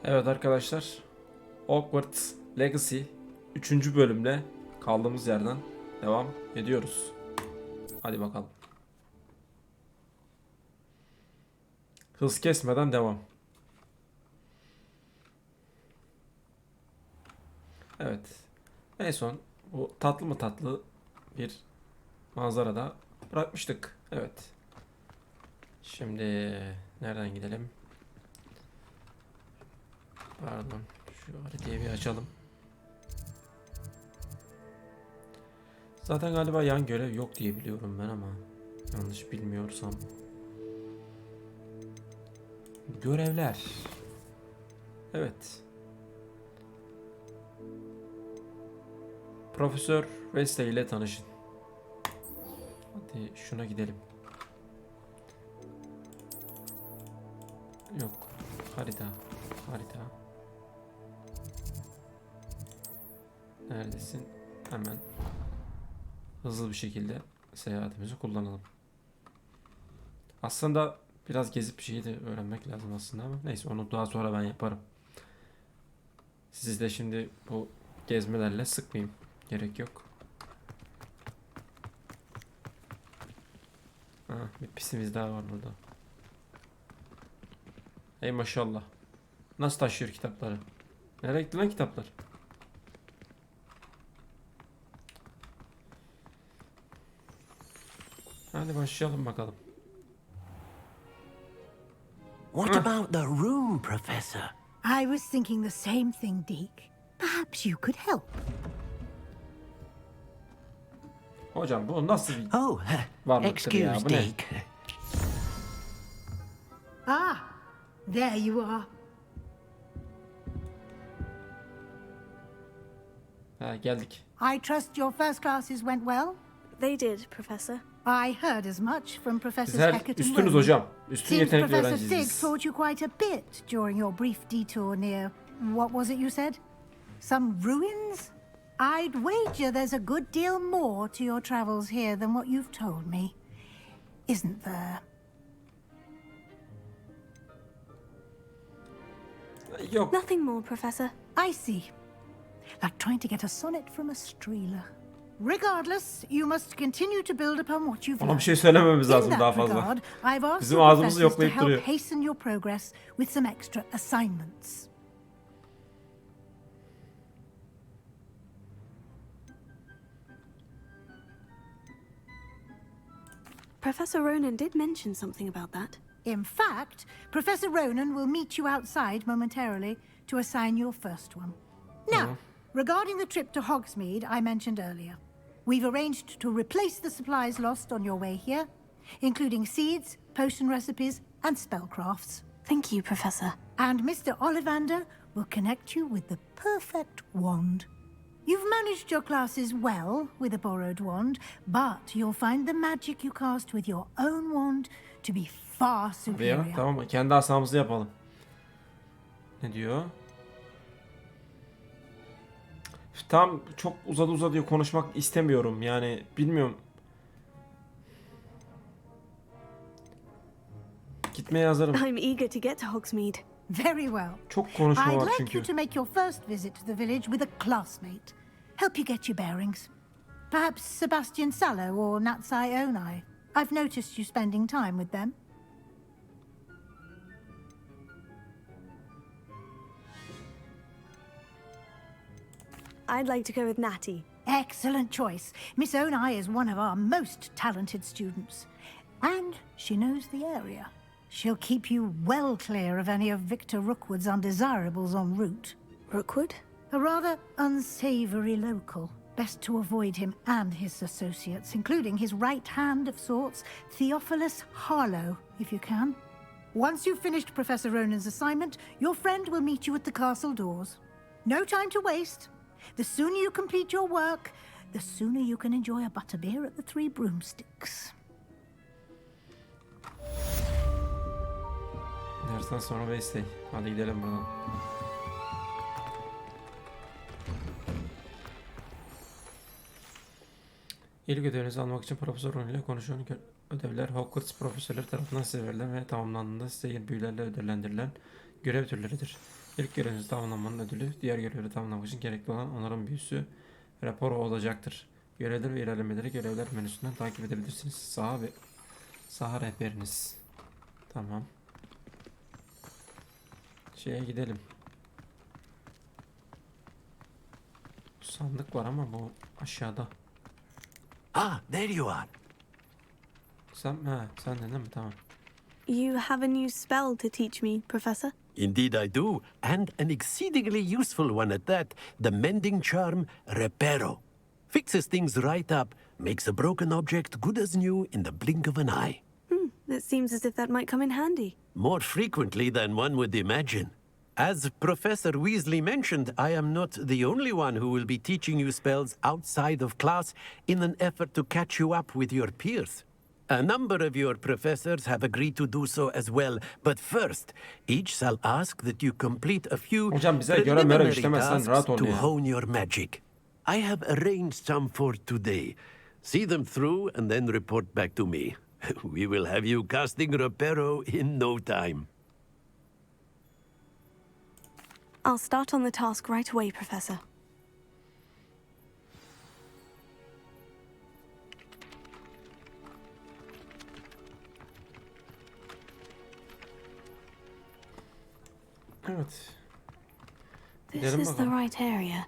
Evet arkadaşlar, Hogwarts Legacy 3. bölümle kaldığımız yerden devam ediyoruz. Hadi bakalım. Hız kesmeden devam. Evet. En son bu tatlı mı tatlı bir manzarada bırakmıştık. Evet. Şimdi nereden gidelim? Pardon. Şu haritayı bir açalım. Zaten galiba yan görev yok diye biliyorum ben ama yanlış bilmiyorsam. Görevler. Evet. Profesör Wesley ile tanışın. Hadi şuna gidelim. Yok. Harita. Harita. Neredesin? Hemen hızlı bir şekilde seyahatimizi kullanalım. Aslında biraz gezip bir şeyi de öğrenmek lazım aslında ama neyse onu daha sonra ben yaparım. Sizi de şimdi bu gezmelerle sıkmayayım. Gerek yok. Bir pisimiz daha var burada. Ey maşallah. Nasıl taşıyor kitapları? Nereye gitti lan kitaplar? Hadi başlayalım bakalım. What about the room, Professor? I was thinking the same thing, Deke. Perhaps you could help. Hocam bu nasıl bir Oh, varlıktır ya? excuse Bu ne? Deke. Ah, there you are. Ha, geldik. I trust your first classes went well. They did, Professor. I heard as much from Professor Siz her Hackett and üstünüz Rowan. hocam. Üstün Seems yetenekli Professor öğrenciyiz Stig biz. taught you quite a bit during your brief detour near, what was it you said? Some ruins? I'd wager there's a good deal more to your travels here than what you've told me. Isn't there? Yok. Nothing more, Professor. I see. Like trying to get a sonnet from a streeler. Regardless, you must continue to build upon what you've Ona bir learned. şey söylememiz In lazım daha that fazla. regard, I've asked Bizim your ağzımızı professors to yoklayıp duruyor. help hasten your progress with some extra assignments. Professor Ronan did mention something about that. In fact, Professor Ronan will meet you outside momentarily to assign your first one. Now, regarding the trip to Hogsmeade I mentioned earlier, we've arranged to replace the supplies lost on your way here, including seeds, potion recipes, and spellcrafts. Thank you, Professor. And Mr. Ollivander will connect you with the perfect wand. You've managed your classes well with a borrowed wand, but you'll find the magic you cast with your own wand to be far Ya, superior. tamam kendi asamızı yapalım. Ne diyor? Tam çok uzadı konuşmak istemiyorum yani bilmiyorum. Gitmeye hazırım. I'm eager to get to Hogsmeade. Very well. Çok konuşma I'd var like çünkü. you to make your first visit to the village with a classmate. Help you get your bearings. Perhaps Sebastian Sallow or Natsai Onai. I've noticed you spending time with them. I'd like to go with Natty. Excellent choice. Miss Onai is one of our most talented students. And she knows the area. She'll keep you well clear of any of Victor Rookwood's undesirables en route. Rookwood? A rather unsavory local. Best to avoid him and his associates, including his right hand of sorts, Theophilus Harlow, if you can. Once you've finished Professor Ronan's assignment, your friend will meet you at the castle doors. No time to waste. The sooner you complete your work, the sooner you can enjoy a butterbeer at the Three Broomsticks. Dersten sonra Wesley. Hadi gidelim buradan. İlk ödevinizi almak için Profesör Ron ile konuşulan ödevler Hogwarts profesörleri tarafından size verilen ve tamamlandığında size yeni büyülerle ödüllendirilen görev türleridir. İlk görevinizi tamamlamanın ödülü, diğer görevleri tamamlamak için gerekli olan onarım büyüsü raporu olacaktır. Görevler ve ilerlemeleri görevler menüsünden takip edebilirsiniz. Saha rehberiniz. Tamam. Şeye gidelim. Sandık var ama bu aşağıda. Ah, there you are. Sen de değil mi? Tamam. You have a new spell to teach me, Professor? Indeed I do, and an exceedingly useful one at that. The mending charm, Reparo. Fixes things right up, makes a broken object good as new in the blink of an eye. It seems as if that might come in handy. More frequently than one would imagine. As Professor Weasley mentioned, I am not the only one who will be teaching you spells outside of class in an effort to catch you up with your peers. A number of your professors have agreed to do so as well, but first, each shall ask that you complete a few Hocam bize göre mere preliminary işlemezsen tasks rahat ol to ya. hone your magic. I have arranged some for today. See them through and then report back to me. We will have you casting Reparo in no time. I'll start on the task right away, Professor. Evet. This Gidelim is the bakalım. right area.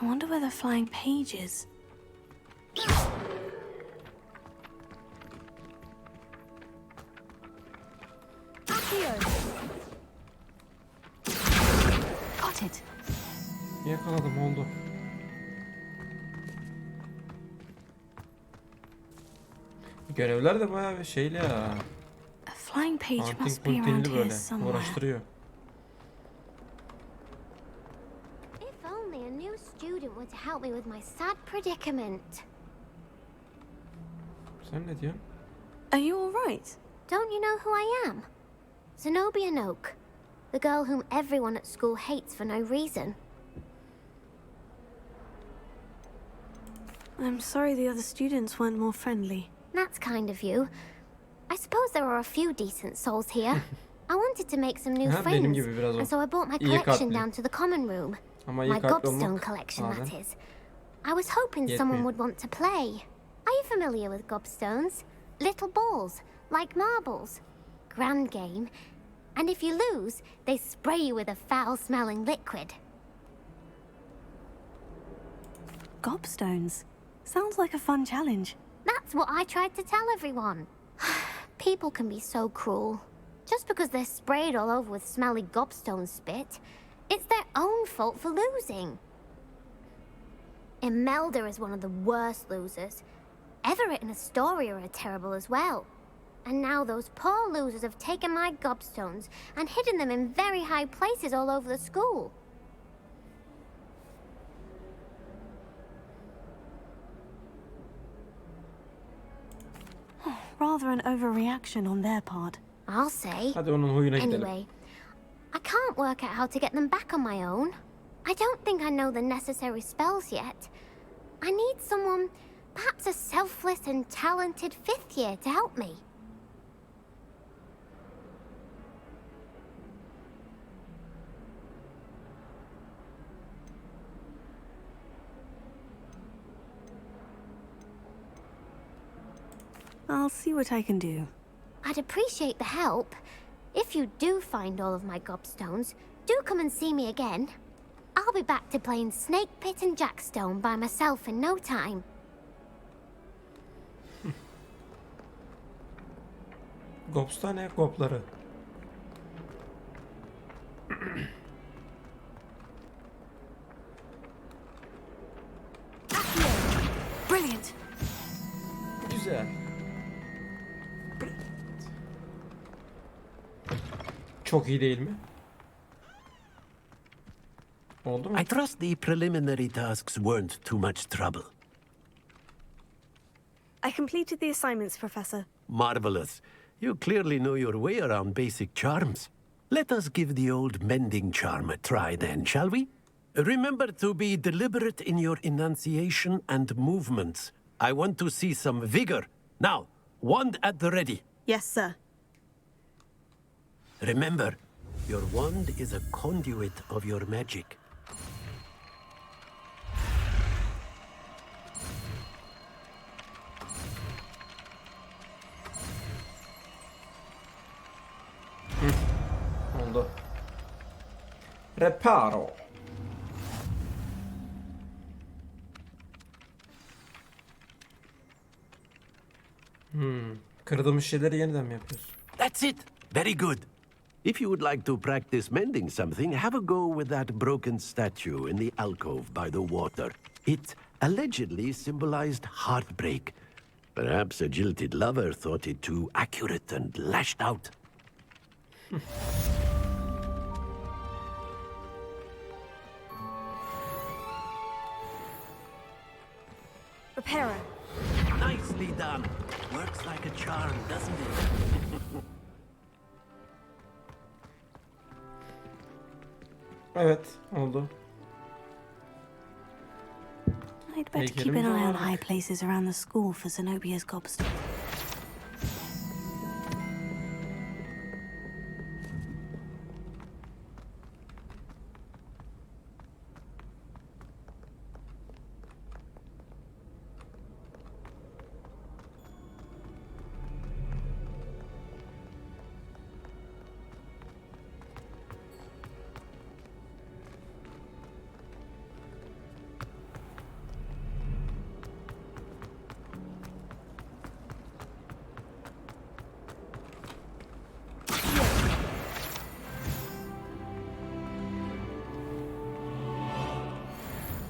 I wonder where the flying page is. Got it. Yakaladım, oldu. Görevler de bayağı bir şeyli ya. A flying page Antin must be around kuntinli here böyle somewhere. uğraştırıyor. If only a new student were to help me with my sad predicament. Sen ne diyorsun? Are you all right? Don't you know who I am? Zenobia Noak, the girl whom everyone at school hates for no reason. I'm sorry the other students weren't more friendly. That's kind of you. I suppose there are a few decent souls here. I wanted to make some new Ha, benim friends, gibi biraz o. and so I brought my İyi collection kalpli. down to the common room. Ama iyi My kalpli gobstone olmak collection, that bazen is. I was hoping someone yetmiyor. would want to play. Are you familiar with gobstones? Little balls, like marbles. Grand game. And if you lose, they spray you with a foul-smelling liquid. Gobstones. Sounds like a fun challenge. That's what I tried to tell everyone. People can be so cruel. Just because they're sprayed all over with smelly gobstone spit, it's their own fault for losing. Imelda is one of the worst losers. Everett and Astoria are terrible as well. And now those poor losers have taken my gobstones and hidden them in very high places all over the school. Rather an overreaction on their part. I'll say. Hadi onun huyuna gidelim. Anyway, I can't work out how to get them back on my own. I don't think I know the necessary spells yet. I need someone, perhaps a selfless and talented fifth year to help me. I'll see what I can do. I'd appreciate the help. If you do find all of my gobstones, do come and see me again. I'll be back to playing Snake Pit and Jackstone by myself in no time. Gobstane gobları. Brilliant. Güzel. Çok iyi değil mi? Oldu mu? I trust the preliminary tasks weren't too much trouble. I completed the assignments, Professor. Marvelous. You clearly know your way around basic charms. Let us give the old mending charm a try then, shall we? Remember to be deliberate in your enunciation and movements. I want to see some vigor. Now, wand at the ready. Yes, sir. Remember, Your wand is a conduit of your magic. Oldu. Reparo. Kırdığımız şeyleri yeniden mi yapıyoruz? That's it. Very good. If you would like to practice mending something, have a go with that broken statue in the alcove by the water. It allegedly symbolized heartbreak. Perhaps a jilted lover thought it too accurate and lashed out. Reparo. Nicely done. Works like a charm, doesn't it? Evet, oldu. I'd better keep Heykelimiz an eye on olarak. high places around the school for Zenobia's gobstone.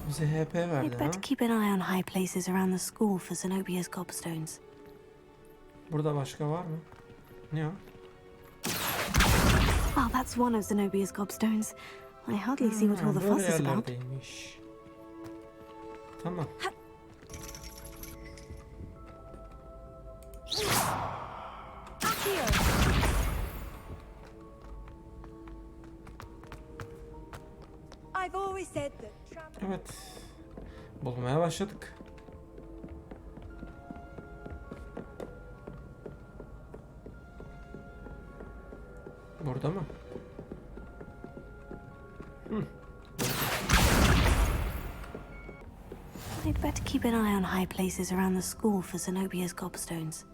Bize HP verdi I'd ha. better keep an eye on high places around the school for Zenobia's gobstones. Burada başka var mı? Ne o? Oh, that's one of Zenobia's gobstones. I hardly see what all the Böyle fuss is about. yerlerdeymiş. Tamam. I've always said that travel. Evet. Bulmaya başladık. Burada mı? I'd better keep an eye on high places around the school for Zenobia's gobstones.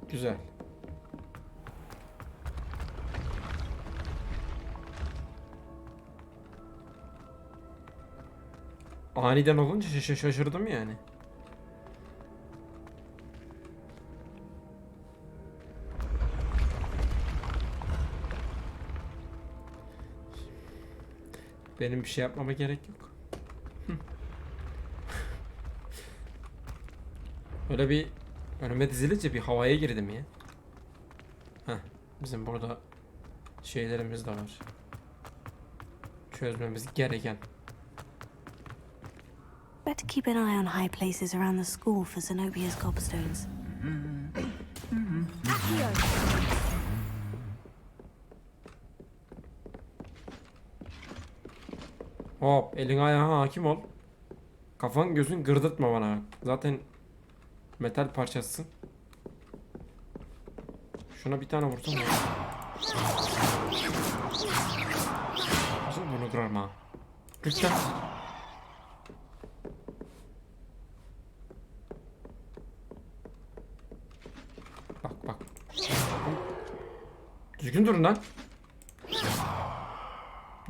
Güzel. Aniden olunca şaşırdım yani. Benim bir şey yapmama gerek yok. Öyle bir önüme dizilince bir havaya girdim ya. Heh, bizim burada şeylerimiz de var. Çözmemiz gereken. Better keep an eye on high places around the school for Zenobia's gobstones. Hop, elin ayağına hakim ol. Kafan gözün gırdırtma bana. Zaten metal parçasısın. Şuna bir tane vursam ya. Şimdi bunu kırarım ha. Lütfen. Bak bak. Düzgün durun lan.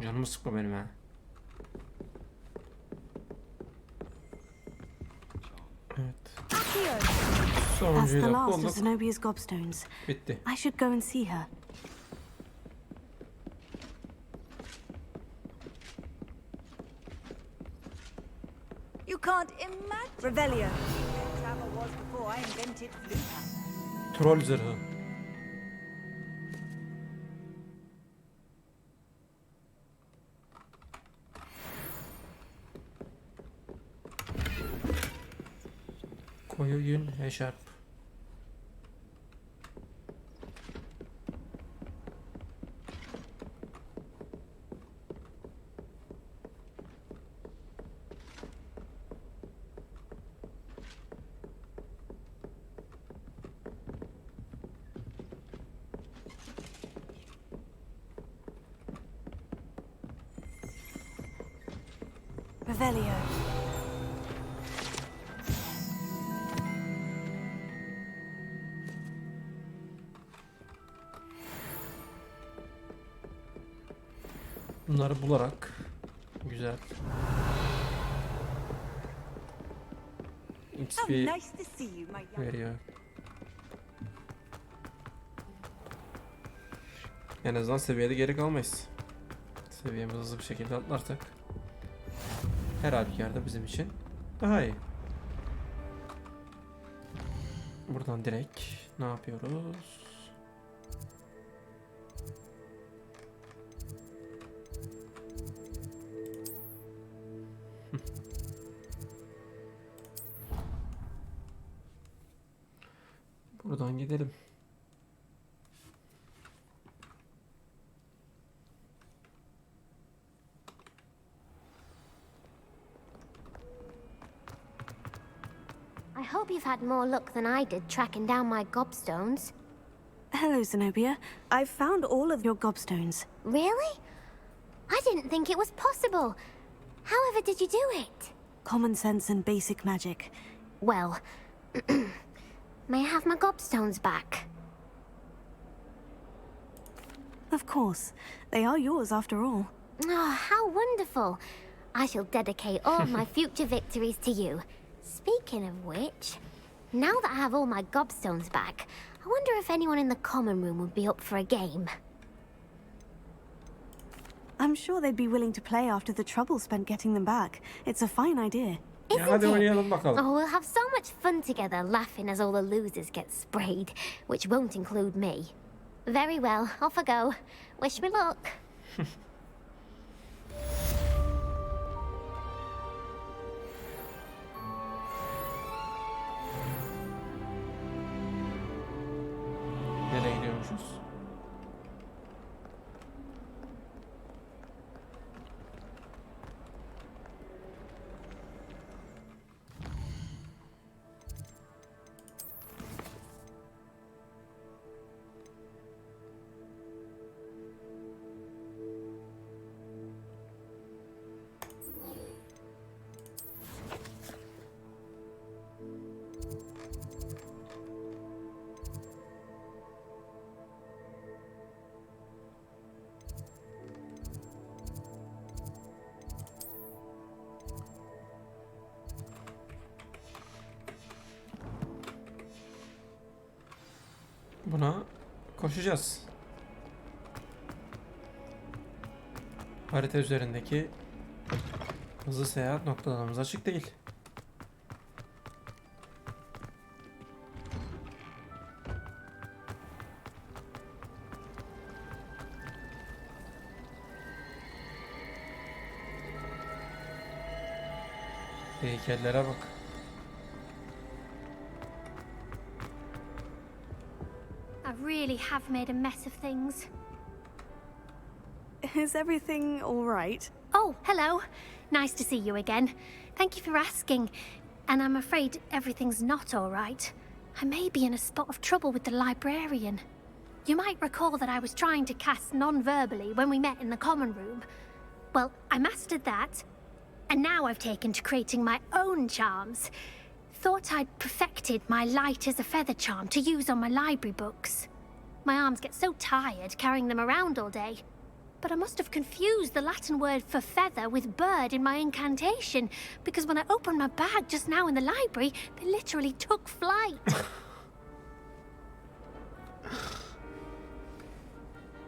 Canımı sıkma benim ha. Evet. That's Sonuncuyu the da last of bulduk. Zenobia's gobstones. Bitti. I should go and see her. You can't imagine. Revelio. Travel was before I invented flute. Troll zırhı. Koyu yün eşarp. Revelio. Bunları bularak güzel Oh, XP nice to see you, my young. veriyor. En azından seviyede geri kalmayız. Seviyemizi hızlı bir şekilde atlarsak her halükarda bizim için daha iyi. Buradan direkt ne yapıyoruz? Buradan gidelim. I hope you've had more luck than I did tracking down my gobstones. Hello, Zenobia. I've found all of your gobstones. Really? I didn't think it was possible. However did you do it? Common sense and basic magic. Well, may I have my gobstones back? Of course. They are yours after all. Oh, how wonderful. I shall dedicate all my future victories to you. Speaking of which, now that I have all my gobstones back, I wonder if anyone in the common room would be up for a game. I'm sure they'd be willing to play after the trouble spent getting them back. It's a fine idea. Ya Isn't hadi it? oynayalım bakalım. Oh, we'll have so much fun together laughing as all the losers get sprayed, which won't include me. Very well, off I go. Wish me luck. Nereye gidiyormuşuz? Buna koşacağız. Harita üzerindeki hızlı seyahat noktalarımız açık değil. Heykellere bak. I really have made a mess of things. Is everything all right? Oh, hello. Nice to see you again. Thank you for asking. And I'm afraid everything's not all right. I may be in a spot of trouble with the librarian. You might recall that I was trying to cast non-verbally when we met in the common room. Well, I mastered that. And now I've taken to creating my own charms. Thought I'd perfected my light as a feather charm to use on my library books. My arms get so tired carrying them around all day. But I must have confused the Latin word for feather with bird in my incantation, because when I opened my bag just now in the library, they literally took flight.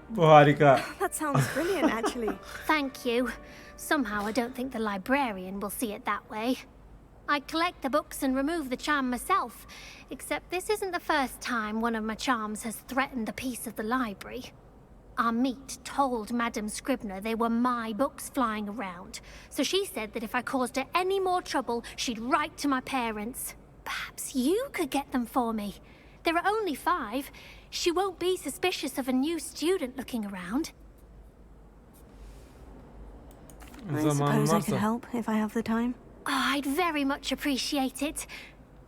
Bu harika. That sounds brilliant, actually. Thank you. Somehow I don't think the librarian will see it that way. I collect the books and remove the charm myself, except this isn't the first time one of my charms has threatened the peace of the library. Our meet told Madame Scribner they were my books flying around, so she said that if I caused her any more trouble, she'd write to my parents. Perhaps you could get them for me. There are only 5. She won't be suspicious of a new student looking around. I suppose I could varsa. help if I have the time. Oh, I'd very much appreciate it.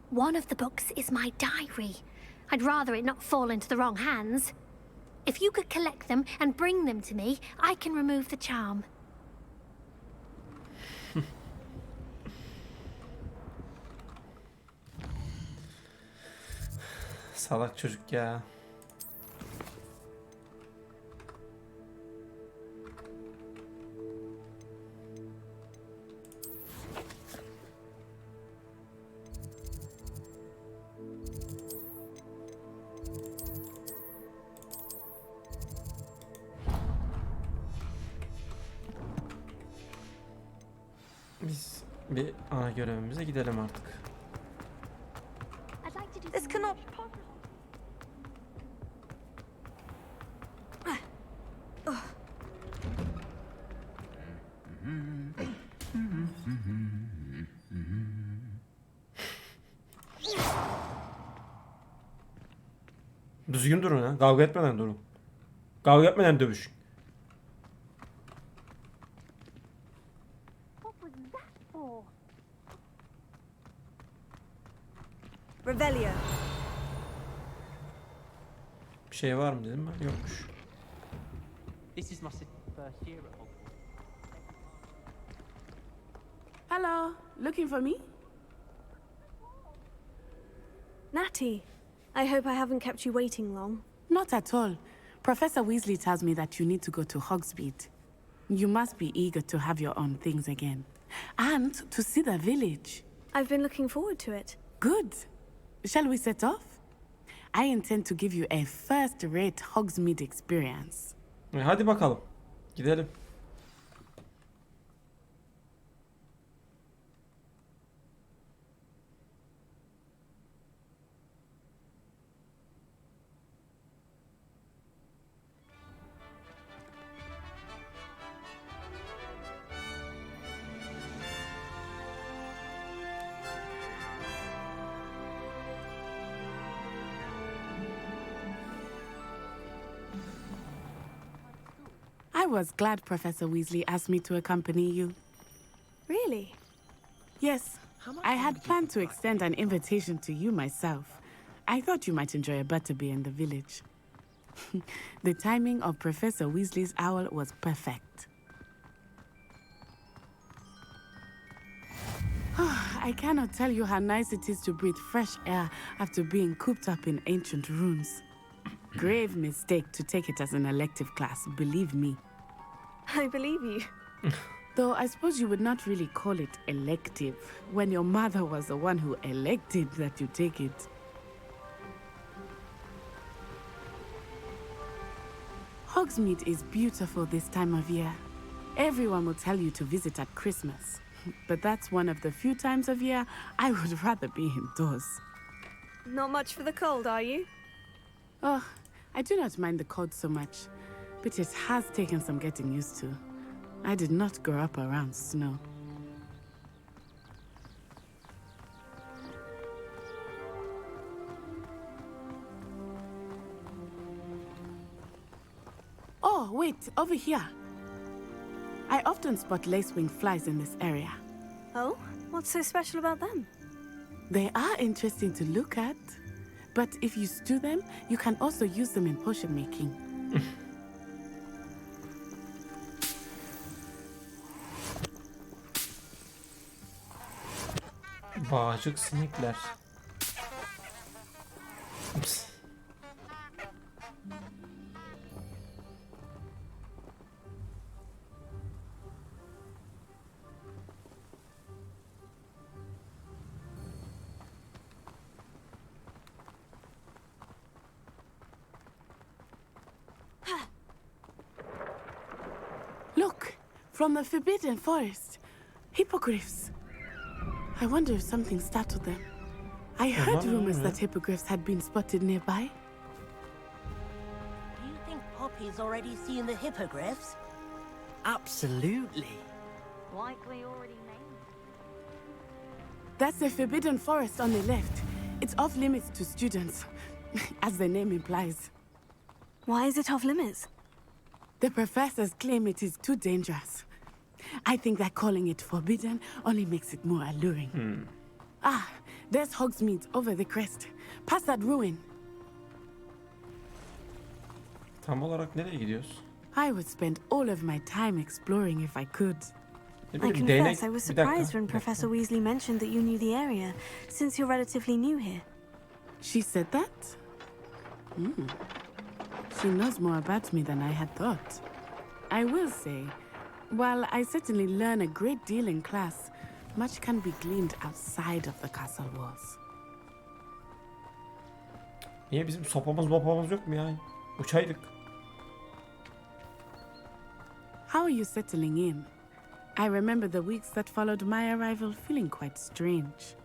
One of the books is my diary. I'd rather it not fall into the wrong hands. If you could collect them and bring them to me, I can remove the charm. Salak çocuk ya. Biz bir ana görevimize gidelim artık. I'd like to do This some cannot. Düzgün durun ha. Kavga etmeden durun. Kavga etmeden dövüş. What was that for? Revelio. Bir şey var mı dedim ben. Yokmuş. This is my first year at Hogwarts. Hello, looking for me? Natty, I hope I haven't kept you waiting long. Not at all. Professor Weasley tells me that you need to go to Hogsmeade. You must be eager to have your own things again. And to see the village. I've been looking forward to it. Good. Shall we set off? I intend to give you a first-rate Hogsmeade experience. Hadi bakalım. Gidelim. I was glad Professor Weasley asked me to accompany you. Really? Yes, I had planned to extend an invitation to you myself. I thought you might enjoy a butterbeer in the village. The timing of Professor Weasley's owl was perfect. I cannot tell you how nice it is to breathe fresh air after being cooped up in ancient ruins. Grave mistake to take it as an elective class, believe me. I believe you. Though I suppose you would not really call it elective when your mother was the one who elected that you take it. Hogsmeade is beautiful this time of year. Everyone will tell you to visit at Christmas. But that's one of the few times of year I would rather be indoors. Not much for the cold, are you? Oh, I do not mind the cold so much, but it has taken some getting used to. I did not grow up around snow. Oh, wait, over here. I often spot lacewing flies in this area. Oh? What's so special about them? They are interesting to look at, but if you stew them, you can also use them in potion making. Bağcık sinekler. Ups. Look, from the Forbidden Forest. Hippogriffs. I wonder if something startled them. I heard rumors that hippogriffs had been spotted nearby. Do you think Poppy's already seen the hippogriffs? Absolutely. Likely already named. That's the Forbidden Forest on the left. It's off limits to students, as the name implies. Why is it off limits? The professors claim it is too dangerous. I think that calling it forbidden only makes it more alluring. Ah, there's Hogsmeade over the crest. Past that ruin. Tam olarak nereye gidiyoruz? I would spend all of my time exploring if I could. Ne I bileyim, confess I was bir dakika, surprised when bir dakika. Professor Weasley mentioned that you knew the area, since you're relatively new here. She said that? She knows more about me than I had thought. I will say, while I certainly learn a great deal in class, much can be gleaned outside of the castle walls. Niye bizim sopamız yok mu ya? Uçaydık. How are you settling in? I remember the weeks that followed my arrival feeling quite strange.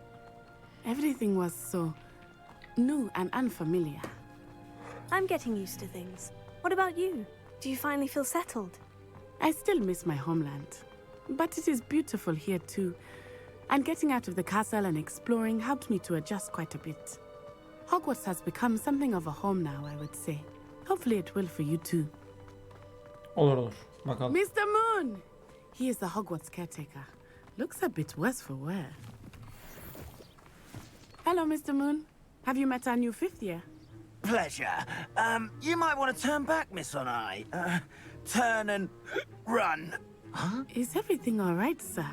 Everything was so new and unfamiliar. I'm getting used to things. What about you? Do you finally feel settled? I still miss my homeland, but it is beautiful here too. And getting out of the castle and exploring helped me to adjust quite a bit. Hogwarts has become something of a home now, I would say. Hopefully it will for you too. Olur. Bakalım. Mr. Moon! He is the Hogwarts caretaker. Looks a bit worse for wear. Hello, Mr. Moon. Have you met our new fifth year? Pleasure. You might want to turn back, Miss Onai. Turn and run. Huh? Is everything all right, sir?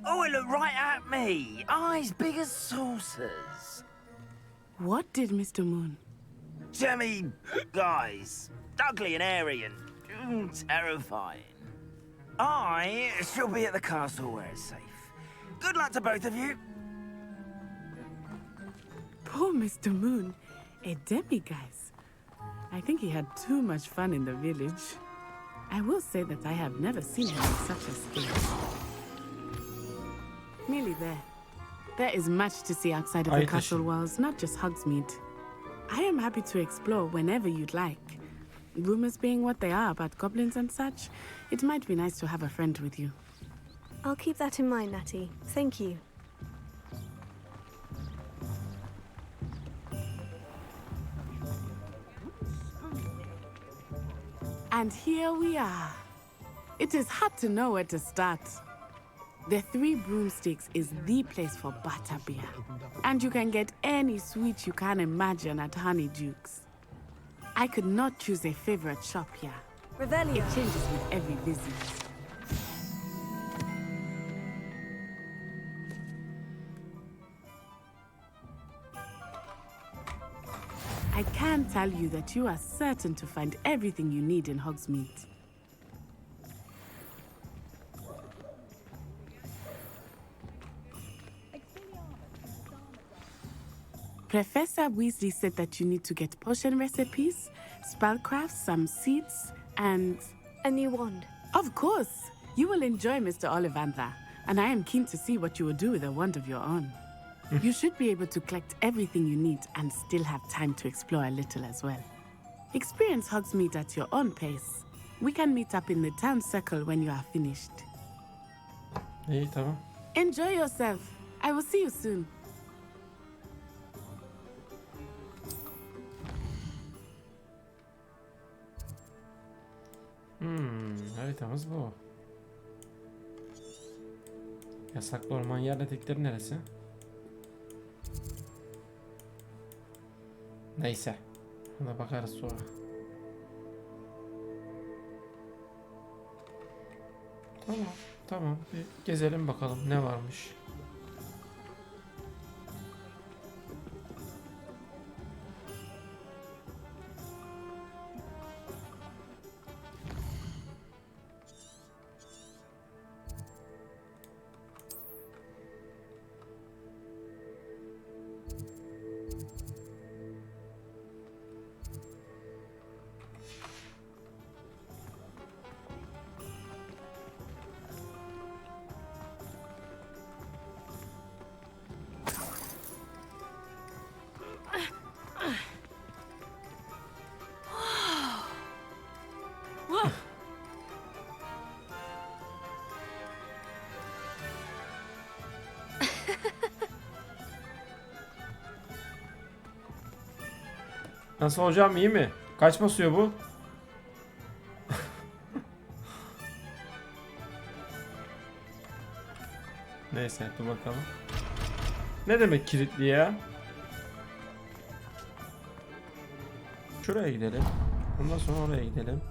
Oh, it looked right at me. Eyes big as saucers. What did Mr. Moon? Jemmy guys. Ugly and airy and terrifying. I shall be at the castle where it's safe. Good luck to both of you. Poor Mr. Moon. A demiguise. I think he had too much fun in the village. I will say that I have never seen him in such a state. Nearly there. There is much to see outside of the castle walls, not just Hogsmeade. I am happy to explore whenever you'd like. Rumors being what they are about goblins and such, it might be nice to have a friend with you. I'll keep that in mind, Natty. Thank you. And here we are. It is hard to know where to start. The Three Broomsticks is the place for butterbeer. And you can get any sweet you can imagine at Honeydukes. I could not choose a favorite shop here. Revelio. It changes with every visit. I can tell you that you are certain to find everything you need in Hogsmeade. Professor Weasley said that you need to get potion recipes, spellcrafts, some seeds, and... a new wand. Of course! You will enjoy Mr. Ollivander, and I am keen to see what you will do with a wand of your own. You should be able to collect everything you need and still have time to explore a little as well. Experience Hogsmeade at your own pace. We can meet up in the town circle when you are finished. İyi, tamam. Enjoy yourself. I will see you soon. Haritamız bu. Yasaklı orman yerledikleri neresi? Neyse. Ona bakarız sonra. Tamam. Bir gezelim bakalım ne varmış. Nasıl hocam, iyi mi? Kaç basıyor bu? Neyse, dur bakalım. Ne demek kilitli ya? Şuraya gidelim. Ondan sonra oraya gidelim.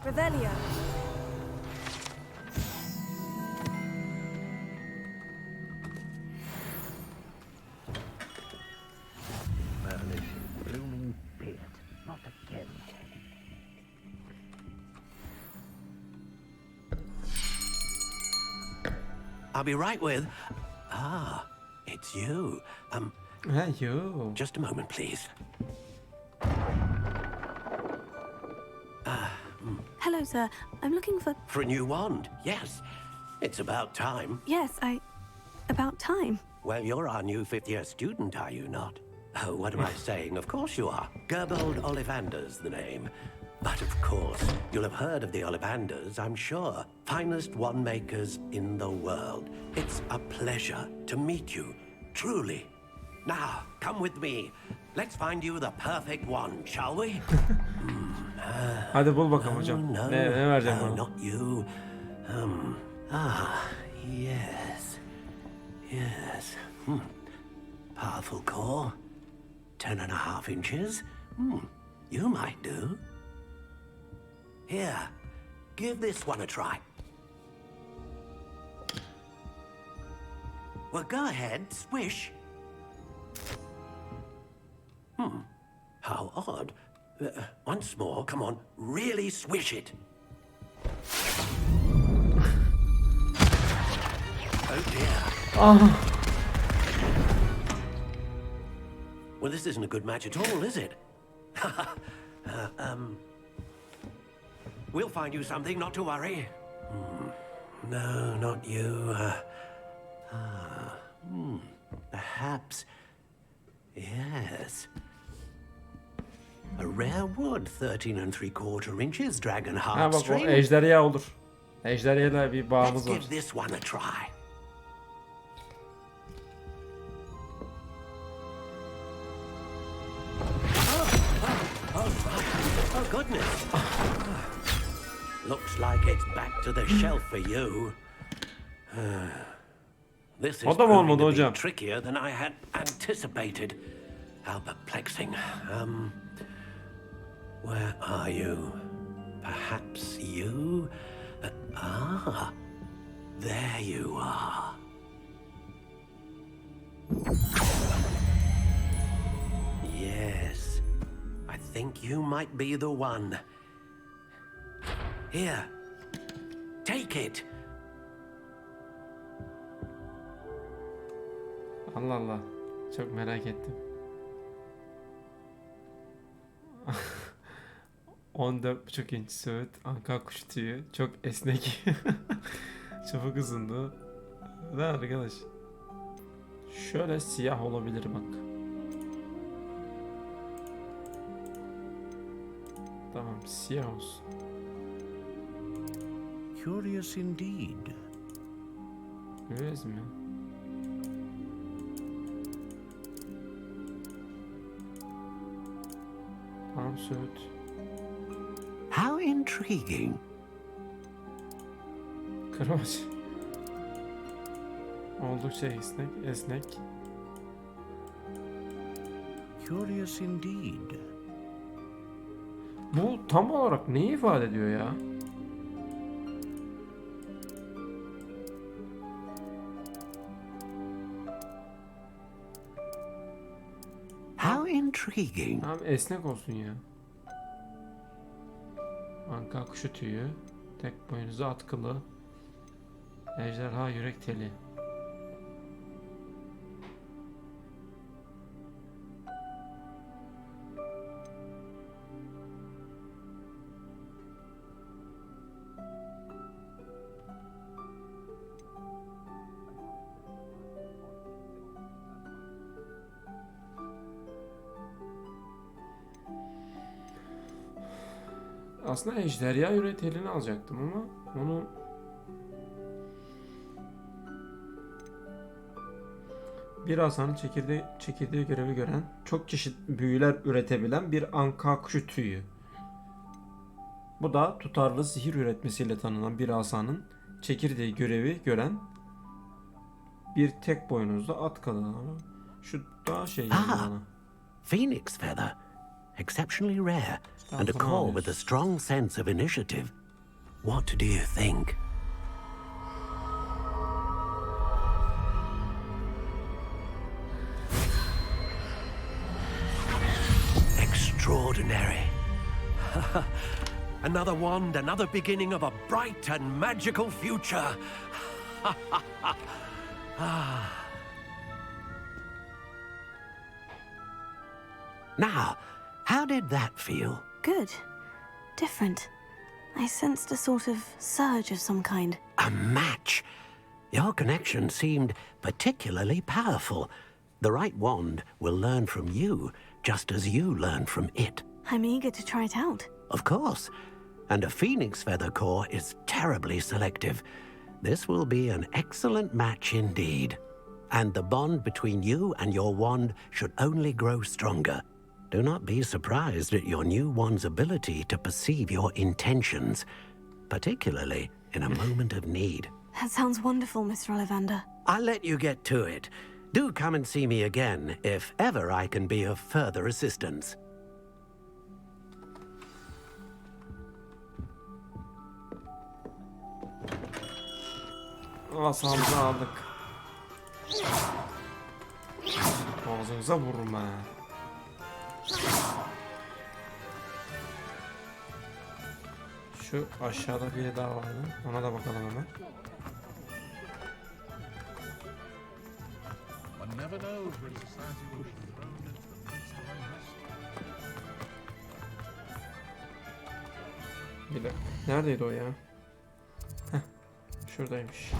Revelio. I'll be right with... Ah, it's you. Hey yo. Just a moment, please. Hello, sir. I'm looking for... For a new wand, yes. It's about time. Yes, about time. Well, you're our new fifth-year student, are you not? Oh, what am I saying? Of course you are. Gerbold Ollivander's the name. But of course, you'll have heard of the Ollivanders, I'm sure. Finest wand makers in the world. It's a pleasure to meet you, truly. Now, come with me. Let's find you the perfect wand, shall we? Hadi bul bakalım hocam. No, Ne vereceğim bana? not you. Yes. Yes. Powerful core. 10.5 inches. You might do. Here, give this one a try. Well, go ahead, swish. How odd. Once more, come on, really swish it. Oh dear. Well, this isn't a good match at all, is it? We'll find you something, not to worry. No, not you. Perhaps. Yes. A rare wood, 13 3/4 inches, dragon Ha heart bak o string. ejderha olur. Ejderhayla bir Let's bağımız var. give this one a try. Oh, goodness. Looks like it's back to the shelf for you. This is O da mı proving olmadı to be hocam? trickier than I had anticipated. How perplexing. Where are you? Perhaps you? There you are. Yes, I think you might be the one. Here, take it. Allah Allah. Çok merak ettim. 14,5 inç söğüt, anka kuş tüyü, çok esnek, çabuk ısındı. Lan arkadaş. Şöyle siyah olabilir bak. Tamam, siyah olsun. Curious indeed. Görüyoruz mu? Tamam, söğüt. How intriguing. Kırbaç. Oldukça esnek. Curious indeed. Bu tam olarak neyi ifade ediyor ya? How intriguing. Tamam, esnek olsun ya. Anka kuşu tüyü, tek boynuzu atkılı, ejderha yürek teli. Aslında ejderha yürek telini alacaktım ama onu bir asanın çekirdeği görevi gören, çok çeşit büyüler üretebilen bir anka kuşu tüyü. Bu da tutarlı sihir üretmesiyle tanınan bir asanın çekirdeği görevi gören bir tek boynuzlu at kadını. Şu daha şey geliyor bana. Phoenix feather. Exceptionally rare. and a core with a strong sense of initiative. What do you think? Extraordinary. Another wand, another beginning of a bright and magical future. Now, how did that feel? Good. Different. I sensed a sort of surge of some kind. A match. Your connection seemed particularly powerful. The right wand will learn from you, just as you learn from it. I'm eager to try it out. Of course. And a phoenix feather core is terribly selective. This will be an excellent match indeed. And the bond between you and your wand should only grow stronger. Do not be surprised at your new wand's ability to perceive your intentions, particularly in a moment of need. That sounds wonderful, Mr. Ollivander. I'll let you get to it. Do come and see me again if ever I can be of further assistance. Asamızı aldık. Ağzınıza vururum ha. Şu aşağıda biri daha vardı. Ona da bakalım hemen. Bir de neredeydi o ya? Heh, şuradaymış.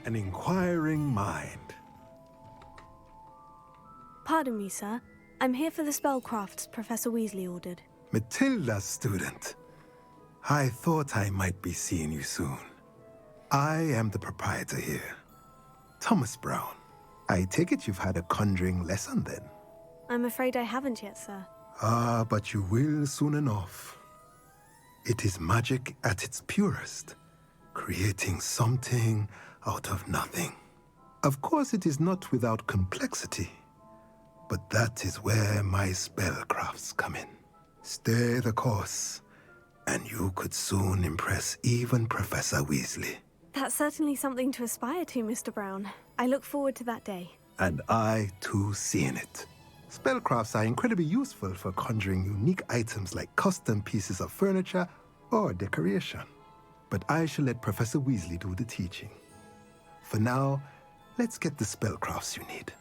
An inquiring mind. Pardon me, sir. I'm here for the spellcrafts Professor Weasley ordered. Matilda's student. I thought I might be seeing you soon. I am the proprietor here, Thomas Brown. I take it you've had a conjuring lesson then? I'm afraid I haven't yet, sir. Ah, but you will soon enough. It is magic at its purest, creating something out of nothing. Of course, it is not without complexity, but that is where my spellcrafts come in. Stay the course, and you could soon impress even Professor Weasley. That's certainly something to aspire to, Mr. Brown. I look forward to that day. And I, too, seeing it. Spellcrafts are incredibly useful for conjuring unique items like custom pieces of furniture or decoration. But I shall let Professor Weasley do the teaching. For now, let's get the spellcrafts you need.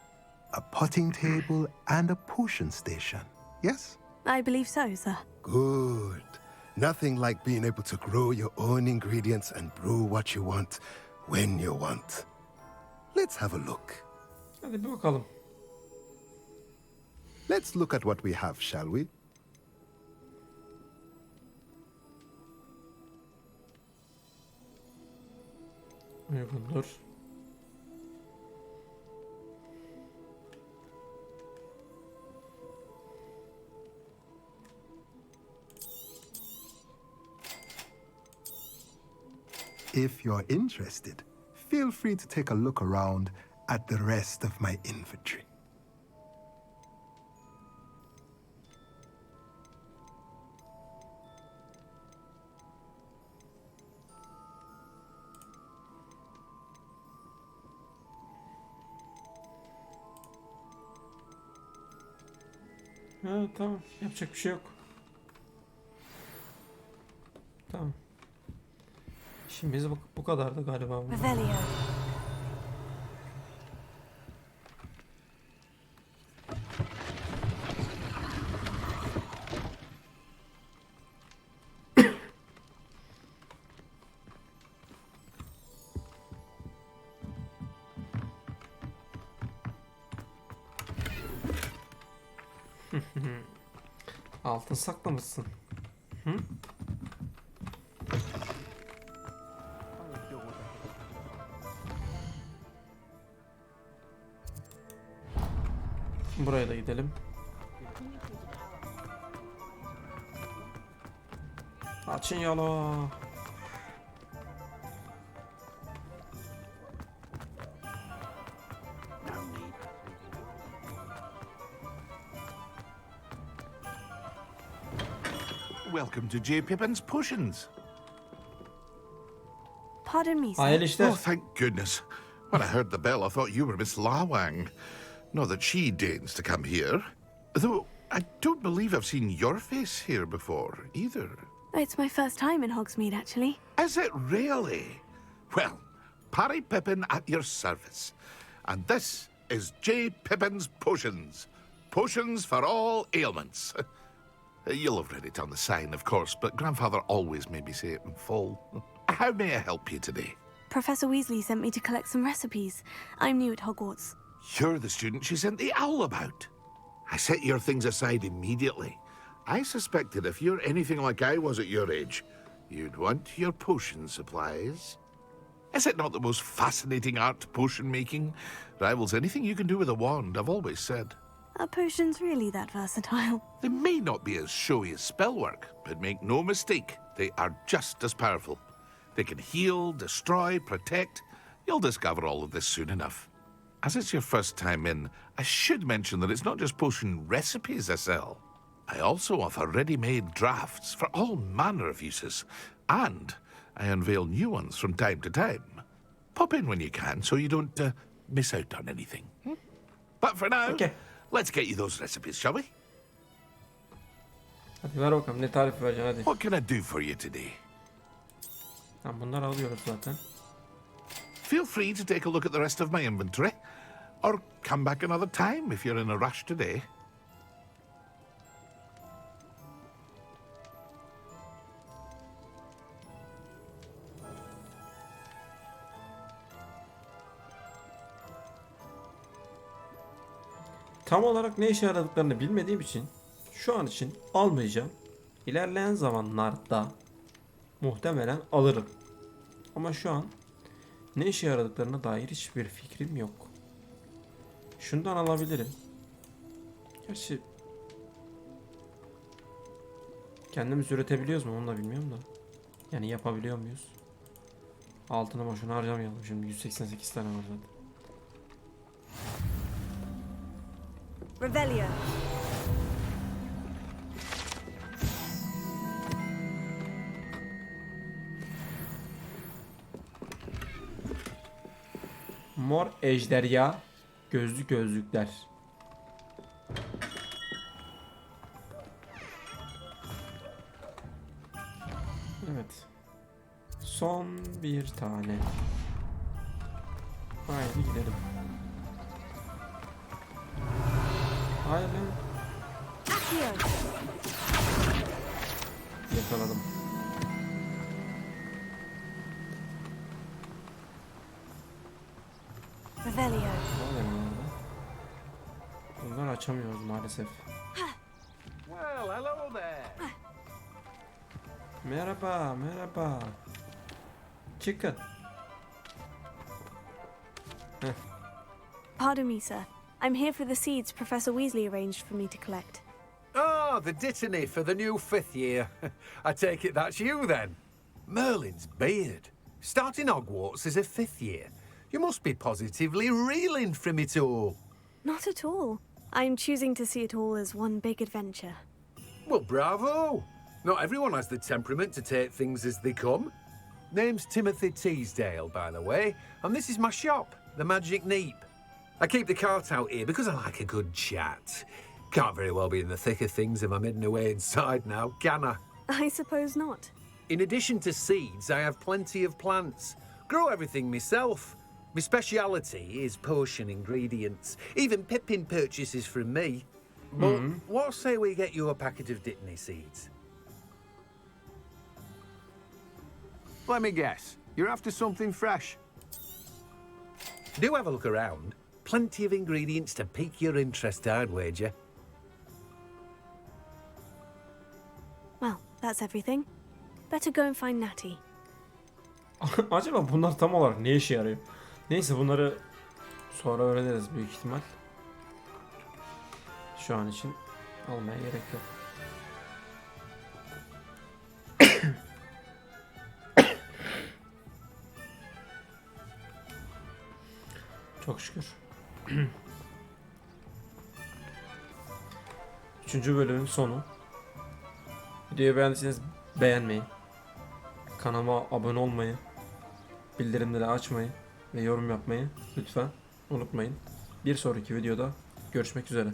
A potting table and a potion station, yes? I believe so, sir. Good. Nothing like being able to grow your own ingredients and brew what you want when you want. Let's have a look. Hadi bir bakalım. Let's look at what we have, shall we? Uygundur. If you're interested, feel free to take a look around at the rest of my inventory. Ha, tamam. Yapacak bir şey yok. Tamam. İşimiz bu kadardı galiba. Revelio. Altın saklamışsın. Hı? Buraya da gidelim. Açın yolu. welcome to J. Pippin's Potions. Pardon me, sir. Hayırlı işler. Oh, thank goodness. When I heard the bell, I thought you were Miss Lawang. Not that she deigns to come here. Though, I don't believe I've seen your face here before, either. It's my first time in Hogsmeade, actually. Is it really? Well, Parry Pippin at your service. And this is J. Pippin's Potions. Potions for all ailments. You'll have read it on the sign, of course, but Grandfather always made me say it in full. How may I help you today? Professor Weasley sent me to collect some recipes. I'm new at Hogwarts. You're the student she sent the owl about. I set your things aside immediately. I suspected if you're anything like I was at your age, you'd want your potion supplies. Is it not the most fascinating art, potion making? Rivals anything you can do with a wand, I've always said. Are potions really that versatile? They may not be as showy as spellwork, but make no mistake, they are just as powerful. They can heal, destroy, protect. You'll discover all of this soon enough. As it's your first time in, I should mention that it's not just potion recipes I sell. I also offer ready-made drafts for all manner of uses, and I unveil new ones from time to time. Pop in when you can so you don't miss out on anything. But for now, let's get you those recipes, shall we? Hadi ver bakalım ne tarif vereceksin hadi. What can I do for you today? Tamam bunları alıyoruz zaten. Feel free to take a look at the rest of my inventory, or come back another time if you're in a rush today. Tam olarak ne işe yaradıklarını bilmediğim için şu an için almayacağım. İlerleyen zamanlarda muhtemelen alırım. Ama şu an ne işe yaradıklarına dair hiçbir fikrim yok. Şundan alabilirim. Gerçi kendimiz üretebiliyoruz mu onu da bilmiyorum da. Yani yapabiliyor muyuz? Altına boşuna harcamayalım şimdi 188 tane var zaten. Revelio. Mor ejderha gözlükler. Evet. Son bir tane. Haydi gidelim. Hayır lan. Yakaladım. Revelio. Bunları açamıyoruz maalesef. Well, hello there. Merhaba, merhaba. Çıkın. Pardon me, sir. I'm here for the seeds Professor Weasley arranged for me to collect. Ah, the dittany for the new 5th year. I take it that's you then. Merlin's beard. Starting Hogwarts as a 5th year. You must be positively reeling from it all. Not at all. I'm choosing to see it all as one big adventure. Well, bravo. Not everyone has the temperament to take things as they come. Name's Timothy Teasdale, by the way, and this is my shop, the Magic Neep. I keep the cart out here because I like a good chat. Can't very well be in the thick of things if I'm hidden away inside now, can I? I suppose not. In addition to seeds, I have plenty of plants. Grow everything myself. My speciality is potion ingredients. Even Pippin purchases from me. But what say we get you a packet of Dittany seeds? Let me guess. You're after something fresh. Do have a look around. Plenty of ingredients to pique your interest, I'd wager. Well, that's everything. Better go and find Natty. Acaba bunlar tam olarak ne işe yarıyor? Neyse bunları sonra öğreniriz büyük ihtimal. Şu an için almaya gerek yok. Çok şükür. 3. bölümün sonu. Videoyu beğendiyseniz beğenmeyi, kanalıma abone olmayı, bildirimleri açmayı ve yorum yapmayı lütfen unutmayın. Bir sonraki videoda görüşmek üzere.